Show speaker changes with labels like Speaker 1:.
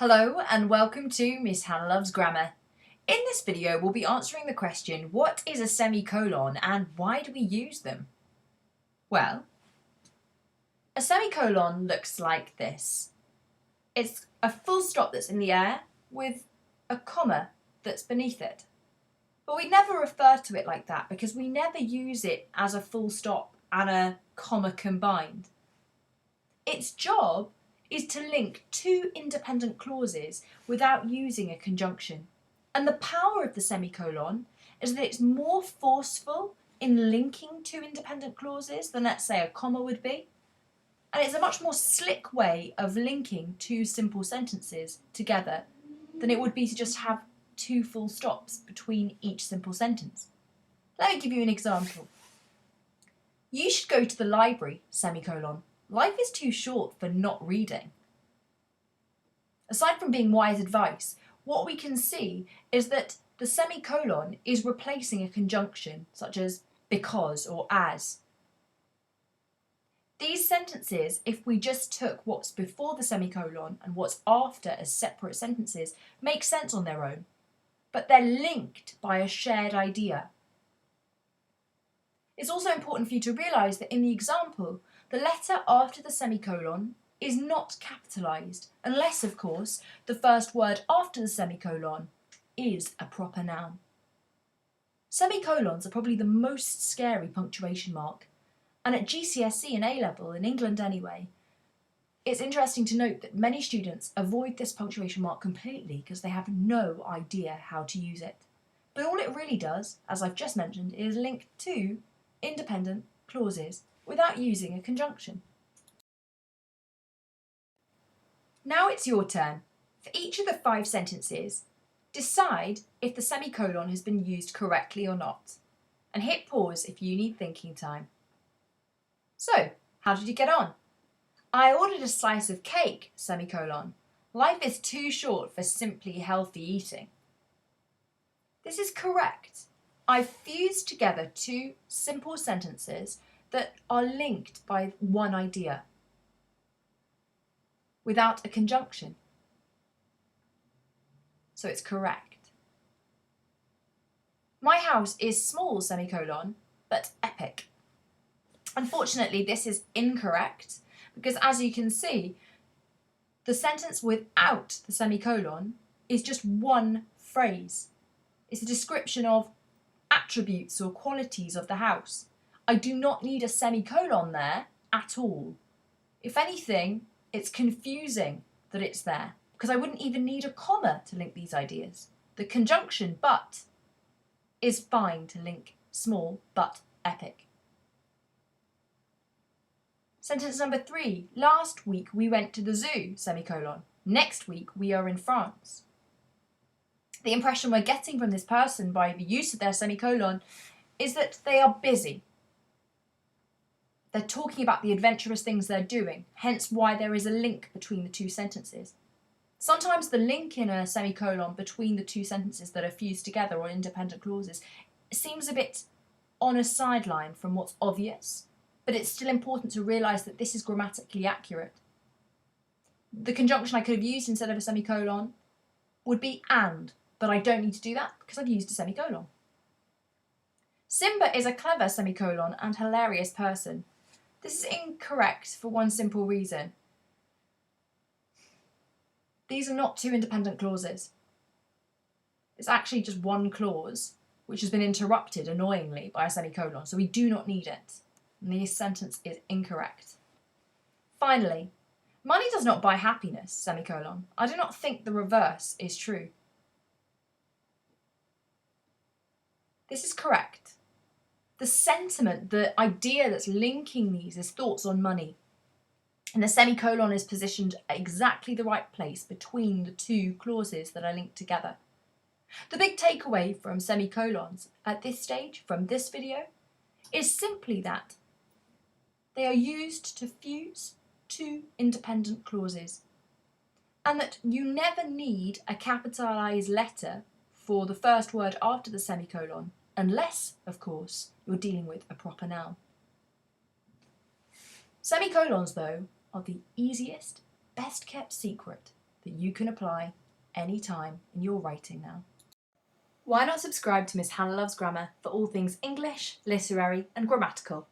Speaker 1: Hello and welcome to Miss Hannah Loves Grammar. In this video we'll be answering the question, what is a semicolon and why do we use them? Well, a semicolon looks like this. It's a full stop that's in the air with a comma that's beneath it. But we never refer to it like that because we never use it as a full stop and a comma combined. Its job is to link two independent clauses without using a conjunction. And the power of the semicolon is that it's more forceful in linking two independent clauses than, let's say, a comma would be. And it's a much more slick way of linking two simple sentences together than it would be to just have two full stops between each simple sentence. Let me give you an example. You should go to the library, semicolon. Life is too short for not reading. Aside from being wise advice, what we can see is that the semicolon is replacing a conjunction such as because or as. These sentences, if we just took what's before the semicolon and what's after as separate sentences, make sense on their own, but they're linked by a shared idea. It's also important for you to realise that in the example, the letter after the semicolon is not capitalised, unless, of course, the first word after the semicolon is a proper noun. Semicolons are probably the most scary punctuation mark, and at GCSE and A-level, in England anyway, it's interesting to note that many students avoid this punctuation mark completely because they have no idea how to use it. But all it really does, as I've just mentioned, is link two independent clauses without using a conjunction. Now it's your turn. For each of the 5 sentences, decide if the semicolon has been used correctly or not, and hit pause if you need thinking time. So, how did you get on? I ordered a slice of cake, semicolon. Life is too short for simply healthy eating. This is correct. I've fused together 2 simple sentences that are linked by one idea without a conjunction. So it's correct. My house is small, semicolon, but epic. Unfortunately, this is incorrect because, as you can see, the sentence without the semicolon is just one phrase. It's a description of attributes or qualities of the house. I do not need a semicolon there at all. If anything, it's confusing that it's there because I wouldn't even need a comma to link these ideas. The conjunction but is fine to link small but epic. Sentence number 3. Last week we went to the zoo, semicolon. Next week we are in France. The impression we're getting from this person by the use of their semicolon is that they are busy. They're talking about the adventurous things they're doing, hence why there is a link between the 2 sentences. Sometimes the link in a semicolon between the 2 sentences that are fused together or independent clauses seems a bit on a sideline from what's obvious, but it's still important to realise that this is grammatically accurate. The conjunction I could have used instead of a semicolon would be and, but I don't need to do that because I've used a semicolon. Simba is a clever semicolon and hilarious person. This is incorrect for one simple reason. These are not 2 independent clauses. It's actually just one clause which has been interrupted annoyingly by a semicolon, so we do not need it. And this sentence is incorrect. Finally, money does not buy happiness, semicolon. I do not think the reverse is true. This is correct. The sentiment, the idea that's linking these is thoughts on money. And the semicolon is positioned at exactly the right place between the 2 clauses that are linked together. The big takeaway from semicolons at this stage, from this video, is simply that they are used to fuse 2 independent clauses, and that you never need a capitalised letter for the first word after the semicolon, unless, of course, you're dealing with a proper noun. Semicolons, though, are the easiest, best kept secret that you can apply anytime in your writing now. Why not subscribe to Miss Hannah Loves Grammar for all things English, literary and grammatical?